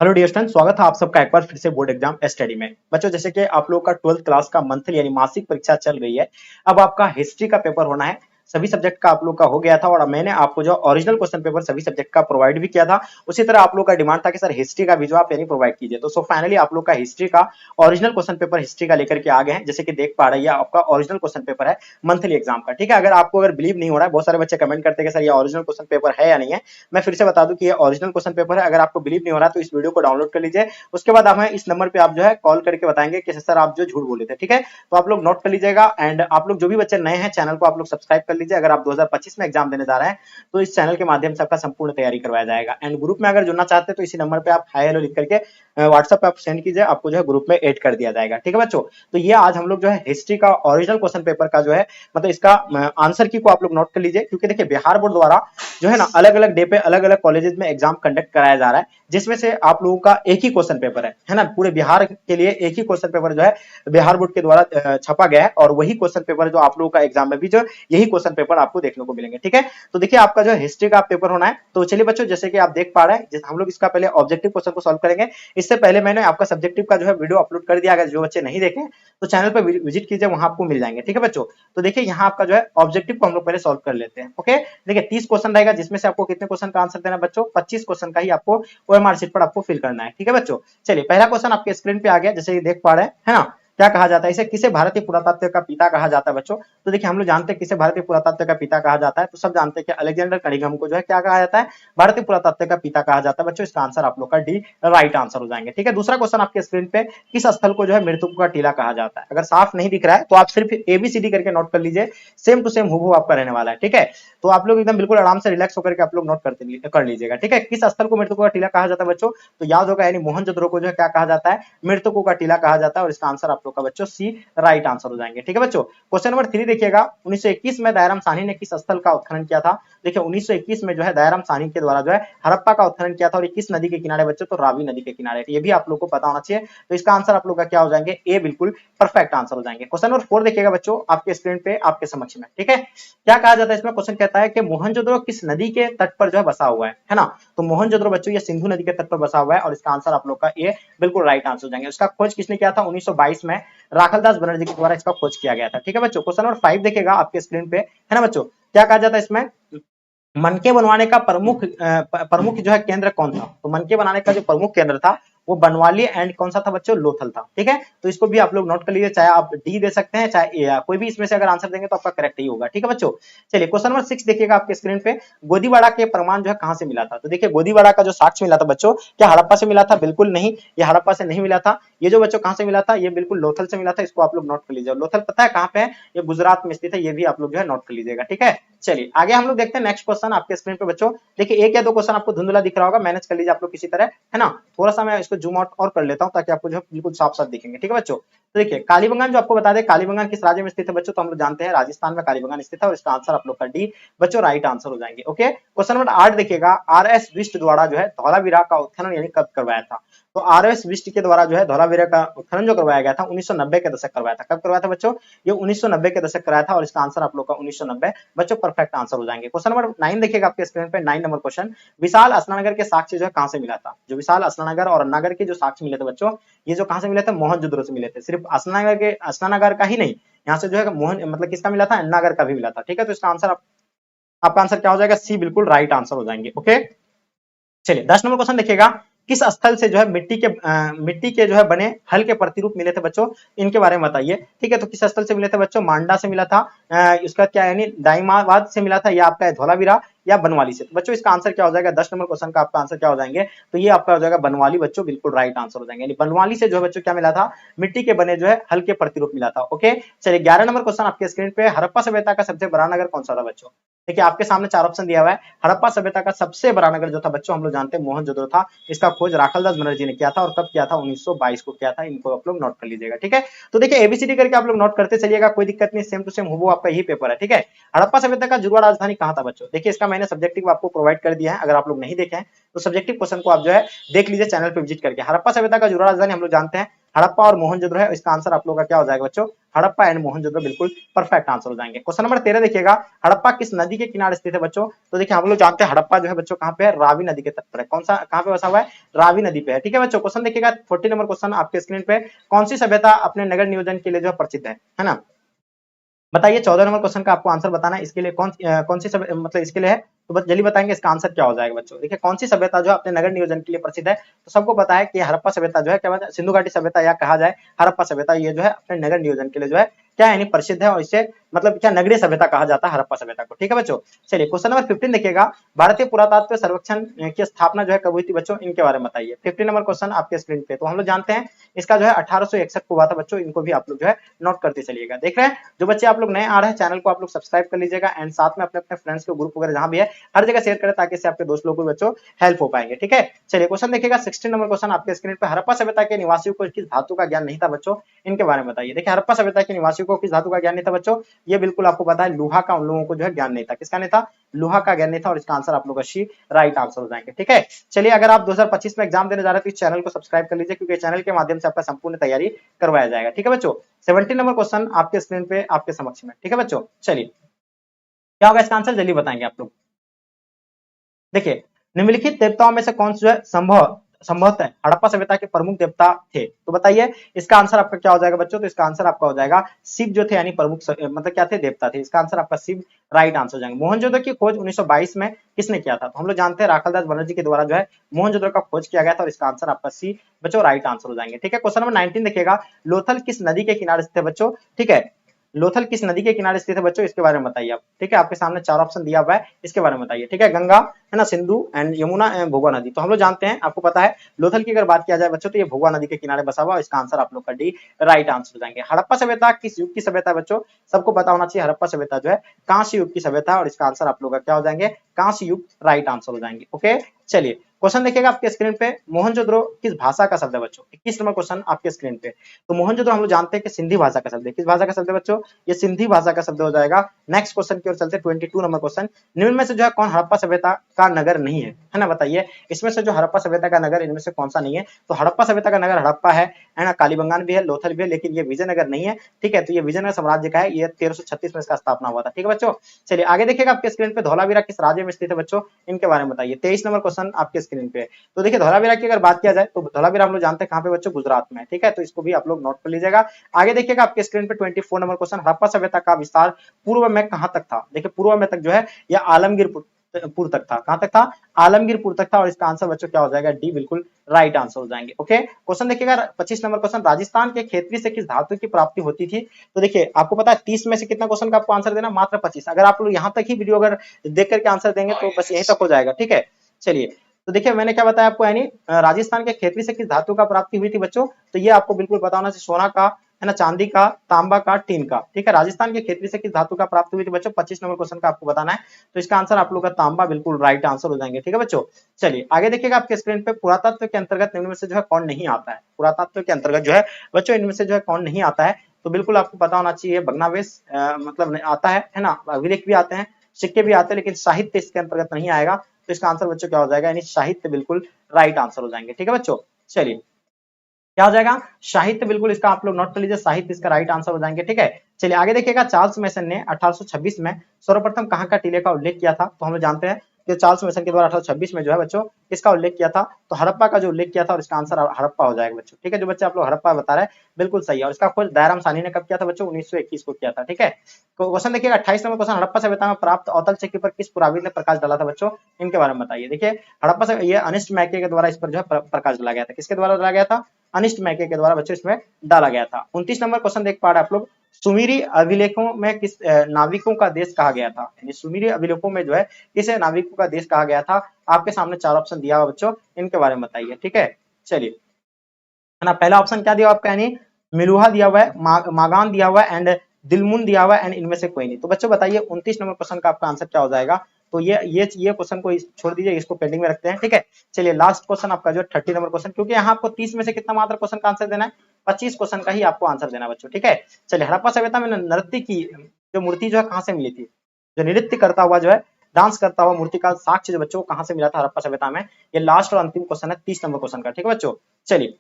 Hello dear student, स्वागत है आप सबका एक बार फिर से बोर्ड एग्जाम स्टडी में। बच्चों, जैसे कि आप लोग का 12th क्लास का मंथली यानी मासिक परीक्षा चल रही है। अब आपका हिस्ट्री का पेपर होना है। सभी सब्जेक्ट का आप लोग का हो गया था और मैंने आपको जो ओरिजिनल क्वेश्चन पेपर सभी सब्जेक्ट का प्रोवाइड भी किया था। उसी तरह आप लोग का डिमांड था कि सर हिस्ट्री का भी जो आप यानी प्रोवाइड कीजिए, तो सो फाइनली आप लोग का हिस्ट्री का ओरिजिनल क्वेश्चन पेपर हिस्ट्री का लेकर के आ गए हैं। जैसे कि देख पा रही है, आपका ओरिजिनल क्वेश्चन पेपर है मंथली एग्जाम का। ठीक है, अगर आपको बिलीव नहीं हो रहा है, बहुत सारे बच्चे कमेंट करते हैं कि सर ये ओरिजिनल क्वेश्चन पेपर है या नहीं है। मैं फिर से बता दूं कि ये ओरिजिनल क्वेश्चन पेपर है। अगर आपको बिलीव नहीं हो रहा तो इस वीडियो को डाउनलोड कर लीजिए। उसके बाद हमें इस नंबर पे आप जो है कॉल करके बताएंगे कि सर आप जो झूठ बोले थे। ठीक है, तो आप लोग नोट कर लीजिएगा। एंड आप लोग जो भी बच्चे नए हैं, चैनल को आप लोग सब्सक्राइब कर लीजिए। अगर आप 2025 में एग्जाम देने जा रहे हैं तो इस चैनल के माध्यम से आपका संपूर्ण तैयारी करवाया जाएगा। एंड ग्रुप में अगर जुड़ना चाहते हैं तो इसी नंबर पे आप हाय हेलो लिख करके व्हाट्सएप पे आप सेंड कीजिए, आपको जो है ग्रुप में ऐड कर दिया जाएगा। ठीक है बच्चों, तो ये आज हम लोग जो है हिस्ट्री का ओरिजिनल क्वेश्चन पेपर का जो है मतलब इसका आंसर की को आप लोग नोट कर लीजिए। क्योंकि देखिए बिहार बोर्ड द्वारा जो है ना अलग अलग डे पे अलग अलग कॉलेजेस में एग्जाम कंडक्ट कराया जा रहा है, जिसमें से आप लोगों का एक ही क्वेश्चन पेपर है ना। पूरे बिहार के लिए एक ही क्वेश्चन पेपर जो है बिहार बोर्ड के द्वारा छपा गया है और वही क्वेश्चन पेपर जो आप लोगों का एग्जाम में भी जो यही क्वेश्चन पेपर आपको देखने को मिलेंगे। ठीक है, तो देखिए आपका जो हिस्ट्री का पेपर होना है। तो चलिए बच्चों, जैसे कि आप देख पा रहे हैं, हम लोग इसका पहले ऑब्जेक्टिव क्वेश्चन को सॉल्व करेंगे। इससे पहले मैंने आपका सब्जेक्टिव का जो है वीडियो अपलोड कर दिया। अगर जो बच्चे नहीं देखे तो चैनल पर विजिट कीजिए, वहां आपको मिल जाएंगे। ठीक है बच्चों, तो देखिए यहाँ आपका जो है ऑब्जेक्टिव को हम लोग पहले सॉल्व कर लेते हैं। ओके, देखिए 30 क्वेश्चन रहेगा, जिसमें से आपको कितने क्वेश्चन का आंसर देना है बच्चों? 25 क्वेश्चन का ही आपको ओएमआर शीट पर आपको फिल करना है। ठीक है बच्चों, चलिए पहला क्वेश्चन आपके स्क्रीन पे आ गया, जैसे ये देख पा रहे हैं, है ना। क्या कहा जाता है इसे? किसे भारतीय पुरातत्व का पिता कहा जाता है बच्चों? तो देखिए हम लोग जानते हैं किसे भारतीय पुरातत्व का पिता कहा जाता है। तो सब जानते हैं कि अलेक्जेंडर कनिंघम को जो है क्या कहा जाता है? भारतीय पुरातत्व का पिता कहा जाता है बच्चों। इसका आंसर आप लोग का डी राइट आंसर हो जाएंगे। ठीक है, दूसरा क्वेश्चन आपके स्क्रीन पे, किस स्थल को जो है मृतकों का टीला कहा जाता है? अगर साफ नहीं दिख रहा है तो आप सिर्फ एबीसीडी करके नोट कर लीजिए, सेम टू सेम हूबहू आपका रहने वाला है। ठीक है, तो आप लोग एकदम बिल्कुल आराम से रिलैक्स होकर के आप लोग नोट कर लीजिएगा। ठीक है, किस स्थल को मृतकों का टीला कहा जाता है बच्चों? तो याद होगा, यानी मोहनजोदड़ो को जो है क्या कहा जाता है? मृतकों का टीला कहा जाता है। और इसका आंसर आप लोग का बच्चों सी राइट आंसर हो जाएंगे। ठीक है बच्चों, क्वेश्चन नंबर 3 देखिएगा, 1921 में दयाराम साहनी ने किस स्थल का उत्खनन किया था? देखिए 1921 में जो है दयाराम साहनी के द्वारा जो है हड़प्पा का उत्खनन किया था। और किस नदी के किनारे बच्चों? तो रावी नदी के किनारे। ये भी आप लोग को पता होना चाहिए। तो इसका आंसर आप लोग का क्या हो जाएंगे? ए बिल्कुल परफेक्ट आंसर हो जाएंगे। क्वेश्चन नंबर 4 देखिएगा बच्चों, आपके स्क्रीन पे आपके समक्ष में। ठीक है, क्या कहा जाता है इसमें? क्वेश्चन कहता है कि मोहनजोदड़ो किस नदी के तट पर जो है बसा हुआ है ना। तो मोहनजोदड़ो बच्चों ये सिंधु नदी के तट पर बसा हुआ है। और इसका आंसर आप लोग का ए बिल्कुल राइट आंसर हो जाएंगे। इसका खोज किसने किया था? 1922 में राखलदास बनर्जी के द्वारा इसका खोज किया गया था। ठीक है बच्चों, क्वेश्चन नंबर 5 देखिएगा आपके स्क्रीन पे, है ना बच्चों। क्या कहा जाता है इसमें? मनके बनवाने का प्रमुख जो है केंद्र कौन था? तो मनके बनाने का जो प्रमुख केंद्र था वो बनवाली एंड कौन सा था बच्चों? लोथल था। ठीक है, तो इसको भी आप लोग नोट कर लीजिए, चाहे आप डी दे सकते हैं चाहे ए, कोई भी इसमें से अगर आंसर देंगे तो आपका करेक्ट ही होगा। ठीक है बच्चों, चलिए क्वेश्चन नंबर 6 देखिएगा आपके स्क्रीन पे, गोदीवाड़ा के प्रमाण जो है कहां से मिला था? तो देखिए गोदीवाड़ा का जो साक्ष्य मिला था बच्चों, क्या हड़प्पा से मिला था? बिल्कुल नहीं, ये हड़प्पा से नहीं मिला था। ये जो बच्चों कहां से मिला था? ये बिल्कुल लोथल से मिला था। इसको आप लोग नोट कर लीजिए। लोथल पता है कहां पे है? ये गुजरात में स्थित है। ये भी आप लोग जो है नोट कर लीजिएगा। ठीक है, चलिए आगे हम लोग देखते हैं नेक्स्ट क्वेश्चन आपके स्क्रीन पे बच्चों। देखिए एक या दो क्वेश्चन आपको धुंधला दिख रहा होगा, मैनेज कर लीजिए आप लोग किसी तरह, है ना। थोड़ा सा मैं इसको जूम आउट और कर लेता हूं ताकि आपको जो है बिल्कुल साफ साफ दिखेंगे। ठीक है बच्चों, तो देखिए कालीबंगान जो आपको बता दें, कालीबंगान किस राज्य में स्थित है बच्चों? तो हम लोग जानते हैं राजस्थान में कालीबंगान स्थित है। और इसका आंसर आप लोग का डी बच्चों राइट आंसर हो जाएंगे। ओके, क्वेश्चन नंबर 8 देखिएगा, आर.एस. बिष्ट द्वारा जो है धौलावीरा का उत्खनन यानी कब करवाया था? तो आर.एस. बिष्ट के द्वारा जो है धौलावीरा का उत्खनन जो करवाया गया था 1990 के दशक करवाया था। कब करवाया था बच्चों? ये 1990 के दशक कराया था। और इसका आंसर आप लोग का 1990 बच्चों परफेक्ट आंसर हो जाएंगे। क्वेश्चन नंबर 9 देखिएगा आपके स्क्रीन पे, 9 नंबर क्वेश्चन, विशाल अस्नानगर के साक्ष्य जो है कहां से मिला था? जो विशाल अस्नानगर और अन्नागर के जो साक्ष्य मिले थे बच्चों, ये जो कहां से मिले थे? मोहनजोदड़ो से मिले थे। सिर्फ अस्नानगर का ही नहीं, यहाँ से जो है मोहन मतलब किसका मिला था? अन्नागर का भी मिला था। ठीक है, तो इसका आंसर आपका आंसर क्या हो जाएगा? सी बिल्कुल राइट आंसर हो जाएंगे। ओके, चलिए 10 नंबर क्वेश्चन देखिएगा, किस स्थल से जो है मिट्टी के जो है बने हल के प्रतिरूप मिले थे बच्चों? इनके बारे में बताइए। ठीक है, तो किस स्थल से मिले थे बच्चों? मांडा से मिला था, इसका क्या यानी दाइमाबाद से मिला था, या आपका है धौलावीरा या बनवाली से? तो बच्चों इसका आंसर क्या हो जाएगा? 10 नंबर क्वेश्चन का आपका आंसर क्या हो जाएंगे? तो ये आपका हो जाएगा बनवाली बच्चों, बिल्कुल राइट आंसर हो जाएंगे। यानी बनवाली से जो है बच्चों क्या मिला था? मिट्टी के बने जो है हल के प्रतिरूप मिला था। ओके, चलिए 11 नंबर क्वेश्चन आपके स्क्रीन पे, हड़प्पा सभ्यता का सबसे बड़ा नगर कौन सा था बच्चों? देखिए आपके सामने 4 ऑप्शन दिया हुआ है। हड़प्पा सभ्यता का सबसे बड़ा नगर जो था बच्चों, हम लोग जानते हैं मोहनजोदड़ो था। इसका खोज राखलदास बनर्जी ने किया था। और कब किया था? 1922 को किया था। इनको आप लोग नोट कर लीजिएगा। ठीक है, तो देखिए एबीसीडी करके आप लोग नोट करते चलिएगा, कोई दिक्कत नहीं, सेम टू सेम वो आपका यही पेपर है। ठीक है, हड़प्पा सभ्यता का जुड़वा राजधानी कहां था बच्चों? देखिए इसका मैंने सब्जेक्टिव आपको प्रोवाइड कर दिया है। अगर आप लोग नहीं देखे हैं तो सब्जेक्टिव क्वेश्चन को आप जो है देख लीजिए चैनल पे विजिट करके। हड़प्पा सभ्यता का जुड़वा राजधानी हम लोग जानते हैं हड़प्पा और मोहनजोदड़ो है, इसका आंसर आप लोग का क्या हो जाएगा बच्चों, हड़प्पा एंड मोहनजोदड़ो बिल्कुल परफेक्ट आंसर हो जाएंगे। क्वेश्चन नंबर 13 देखिएगा, हड़प्पा किस नदी के किनारे स्थित है बच्चों, तो देखिए हम लोग जानते हैं हड़प्पा जो है बच्चों कहाँ पे है, रावी नदी के तट पर है। कौन सा कहाँ पे बसा हुआ है, रावी नदी पे है। ठीक है बच्चों, क्वेश्चन देखिएगा 14 नंबर क्वेश्चन आपके स्क्रीन पे, कौन सी सभ्यता अपने नगर नियोजन के लिए जो है प्रसिद्ध है ना, बताइए। 14 नंबर क्वेश्चन का आपको आंसर बताना है, इसके लिए कौन सी मतलब इसके लिए है, तो बस जल्दी बताएंगे इसका आंसर क्या हो जाएगा बच्चों। देखिए कौन सी सभ्यता जो अपने नगर नियोजन के लिए प्रसिद्ध है, तो सबको पता है कि हड़प्पा सभ्यता जो है क्या सिंधु घाटी सभ्यता या कहा जाए हड़प्पा सभ्यता, ये जो है अपने नगर नियोजन के लिए जो है क्या यानी प्रसिद्ध है, और इसे मतलब क्या नगरीय सभ्यता कहा जाता है हड़प्पा सभ्यता को। ठीक है बच्चों, चलिए क्वेश्चन नंबर 15 देखिएगा, भारतीय पुरातत्व सर्वेक्षण की स्थापना जो है कब हुई थी बच्चों, इनके बारे में बताइए। 15 नंबर क्वेश्चन आपके स्क्रीन पे, तो हम लोग जानते हैं इसका जो है 1861 को हुआ था बच्चों, इनको भी आप लोग जो है नोट करते चलिएगा। देख रहे हैं जो बच्चे आप लोग नए आ रहे हैं, चैनल को आप लोग सब्सक्राइब कर लीजिएगा एंड साथ में अपने अपने फ्रेंड्स के ग्रुप वगैरह जहां भी है हर जगह शेयर करें, ताकि इससे आपके दोस्त लोगों को बच्चों हेल्प हो पाएंगे। ठीक है, चलिए क्वेश्चन देखिएगा 16 नंबर क्वेश्चन आपके स्क्रीन पे, हड़प्पा सभ्यता के निवासियों को किस धातु का ज्ञान नहीं था बच्चों, इनके बारे में बताइए। देखिए हड़प्पा सभ्यता के निवासियों को किस धातु का ज्ञान नहीं था बच्चों, ये बिल्कुल आपको पता है लोहा का उन लोगों को जो है ज्ञान नहीं था। किसका नहीं था, लोहा का ज्ञान नहीं था, और इसका आंसर आप लोग का सी राइट आंसर हो जाएंगे। ठीक है, चलिए अगर आप 2025 में एग्जाम देने जा रहे हैं तो इस चैनल को सब्सक्राइब कर लीजिए, क्योंकि चैनल के माध्यम से आपका संपूर्ण तैयारी करवाया जाएगा। ठीक है बच्चों, 17 नंबर क्वेश्चन आपके स्क्रीन पे आपके समक्ष में। ठीक है बच्चों, चलिए क्या होगा इसका आंसर जल्दी बताएंगे आप लोग। देखिए निम्नलिखित देवताओं में से कौन जो है संभवतः हड़प्पा सभ्यता के प्रमुख देवता थे, तो बताइए इसका आंसर आपका क्या हो जाएगा बच्चों, तो इसका आंसर आपका हो जाएगा शिव जो थे, यानी प्रमुख मतलब क्या थे, देवता थे। इसका आंसर आपका शिव राइट आंसर हो जाएगा। मोहनजोदड़ो की खोज 1922 में किसने किया था, तो हम लोग जानते हैं राखालदास बनर्जी के द्वारा जो है मोहनजोदड़ो का खोज किया गया था, और इसका आंसर आपका सी बच्चों राइट आंसर हो जाएंगे। ठीक है, क्वेश्चन नंबर 19 देखिएगा, लोथल किस नदी के किनारे स्थित है बच्चों, ठीक है, लोथल किस नदी के किनारे स्थित है बच्चों, इसके बारे में बताइए आप। ठीक है, आपके सामने 4 ऑप्शन दिया हुआ है, इसके बारे में बताइए। ठीक है, गंगा है ना, सिंधु एंड यमुना एंड भोगवा नदी, तो हम लोग जानते हैं आपको पता है लोथल की अगर बात किया जाए बच्चों, तो ये भोगवा नदी के किनारे बसा हुआ, इसका आंसर आप लोग का डी राइट आंसर हो जाएंगे। हड़प्पा सभ्यता किस युग की सभ्यता बच्चों, सबको पता होना चाहिए हड़प्पा सभ्यता जो है कांस्य युग की सभ्यता, और इसका आंसर आप लोग का क्या हो जाएंगे, कांस्य युग राइट आंसर हो जाएंगे। ओके, चलिए क्वेश्चन देखिएगा आपके स्क्रीन पे, मोहनजोदड़ो किस भाषा का शब्द है बच्चों, 21 नंबर क्वेश्चन आपके स्क्रीन पे, तो मोहनजोदड़ो हम लोग जानते हैं कि सिंधी भाषा का शब्द है। किस भाषा का शब्द है बच्चों, ये सिंधी भाषा का शब्द हो जाएगा। नेक्स्ट क्वेश्चन की ओर चलते हैं, 22 नंबर क्वेश्चन, निम्न में से जो है कौन हड़प्पा सभ्यता का नगर नहीं है ना, बताइए इसमें से जो हड़प्पा सभ्यता का नगर इनमें से कौन सा नहीं है, तो हड़प्पा सभ्यता का नगर हड़प्पा है ना, कालीबंगान भी है, लोथल भी है, लेकिन ये विजयनगर नहीं है। ठीक है, तो ये विजयनगर साम्राज्य का है, ये 1336 में इसका स्थापना हुआ था। ठीक है बच्चों, चलिए आगे देखिएगा आपके स्क्रीन पे, धौलावीरा किस राज्य में स्थित है बच्चों, इनके बारे में बताइए। 23 नंबर क्वेश्चन आपके स्क्रीन पे, तो देखिए धौलावीरा की अगर बात किया जाए तो धौलावीरा हम लोग जानते हैं कहां पे बच्चों, गुजरात में। ठीक है, तो इसको भी आप लोग नोट कर लीजिएगा। आगे देखिएगा आपके स्क्रीन पे 24 नंबर क्वेश्चन, हड़प्पा सभ्यता का विस्तार पूर्व में कहां तक था, देखिए पूर्व में तक जो है यह आलमगीरपुर तक था, कहां तक था, आलमगीरपुर तक था, और इसका आंसर बच्चों क्या हो जाएगा, डी बिल्कुल राइट आंसर हो जाएंगे। ओके, क्वेश्चन देखिएगा 25 नंबर क्वेश्चन, राजस्थान के खेतरी से किस धातु की प्राप्ति होती थी, तो देखिए आपको पता है 30 में से कितना क्वेश्चन का आपको आंसर देना, मात्र 25। अगर आप लोग यहां तक ही वीडियो अगर देख करके आंसर देंगे तो बस यहीं तक हो जाएगा। ठीक है, चलिए तो देखिए मैंने क्या बताया आपको, यानी राजस्थान के खेतरी से किस धातु का प्राप्ति हुई थी बच्चों, तो ये आपको बिल्कुल पता होना चाहिए, सोना का है ना, चांदी का, तांबा का, टीन का। ठीक है, राजस्थान के खेतरी से किस धातु का प्राप्ति हुई थी बच्चों, 25 नंबर क्वेश्चन का आपको बताना है, तो इसका आंसर आप लोग का तांबा बिल्कुल राइट आंसर हो जाएंगे। ठीक है बच्चों, चलिए आगे देखिएगा आपके स्क्रीन पे, पुरातत्व के अंतर्गत निम्न में से जो है कौन नहीं आता है, पुरातत्व के अंतर्गत जो है बच्चों इनमें से जो है कौन नहीं आता है, तो बिल्कुल आपको पता होना चाहिए भग्नावशेष मतलब आता है ना, अभिलेख भी आते हैं, सिक्के भी आते हैं, लेकिन साहित्य इसके अंतर्गत नहीं आएगा, तो इसका आंसर बच्चों क्या हो जाएगा, यानी साहित्य बिल्कुल राइट आंसर हो जाएंगे। ठीक है बच्चों, चलिए क्या हो जाएगा, साहित्य बिल्कुल इसका आप लोग नोट कर लीजिए, साहित्य इसका राइट आंसर हो जाएंगे। ठीक है, चलिए आगे देखिएगा, चार्ल्स मेसन ने 1826 में सर्वप्रथम कहां का टीले का उल्लेख किया था, तो हम लोग जानते हैं कि चार्ल्स मेसन के द्वारा 1826 में जो है बच्चों इसका उल्लेख किया था, तो हड़प्पा का जो उल्लेख किया था, और इसका आंसर हड़प्पा हो जाएगा बच्चों। ठीक है, जो बच्चे आप लोग हड़प्पा बता रहे हैं बिल्कुल सही है, और इसका खोज दयाराम साहनी ने कब किया था बच्चों, 1921 को किया था। ठीक है, तो क्वेश्चन देखिएगा 28 नंबर क्वेश्चन, हड़प्पा सभ्यता में प्राप्त अवतल चक्की पर किस पुराविद ने प्रकाश डाला था बच्चों, इनके बारे में बताइए। देखिए हड़प्पा से ये अनिष्ट मैके के द्वारा इस पर जो है प्रकाश डाला गया था, किसके द्वारा डाला गया था, अनिष्ट मैके के द्वारा बच्चों इसमें डाला गया था। 29 नंबर क्वेश्चन देख पा रहे आप लोग, सुमेरी अभिलेखों में किस नाविकों का देश कहा गया था, यानी सुमेरी अभिलेखों में जो है किस नाविकों का देश कहा गया था, आपके सामने 4 ऑप्शन दिया हुआ बच्चों, इनके बारे में बताइए। ठीक है, चलिए है ना, पहला ऑप्शन क्या दिया आपका, यानी मिलुहा दिया हुआ है, मागान दिया हुआ है एंड दिलमुन दिया हुआ है एंड इनमें से कोई नहीं, तो बच्चों बताइए 29 नंबर क्वेश्चन का आपका आंसर क्या हो जाएगा, तो ये क्वेश्चन को छोड़ दीजिए, इसको पेंडिंग में रखते हैं। ठीक है, चलिए लास्ट क्वेश्चन आपका जो 30 नंबर क्वेश्चन, क्योंकि यहाँ आपको 30 में से कितना मात्र क्वेश्चन का आंसर देना है, 25 क्वेश्चन का ही आपको आंसर देना बच्चों। ठीक है, चलिए हड़प्पा सभ्यता में नृत्य की जो मूर्ति जो है कहां से मिली थी, जो नृत्य करता हुआ जो है डांस करता हुआ मूर्ति का साक्ष्य जो बच्चों कहां से मिला था हड़प्पा सभ्यता में, ये लास्ट और अंतिम क्वेश्चन है 30 नंबर क्वेश्चन का। ठीक है बच्चों, चलिए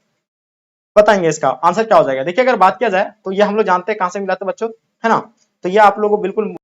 बताएंगे इसका आंसर क्या हो जाएगा। देखिए अगर बात किया जाए तो ये हम लोग जानते हैं कहां से मिला था बच्चों, है ना। तो ये आप लोगों को बिल्कुल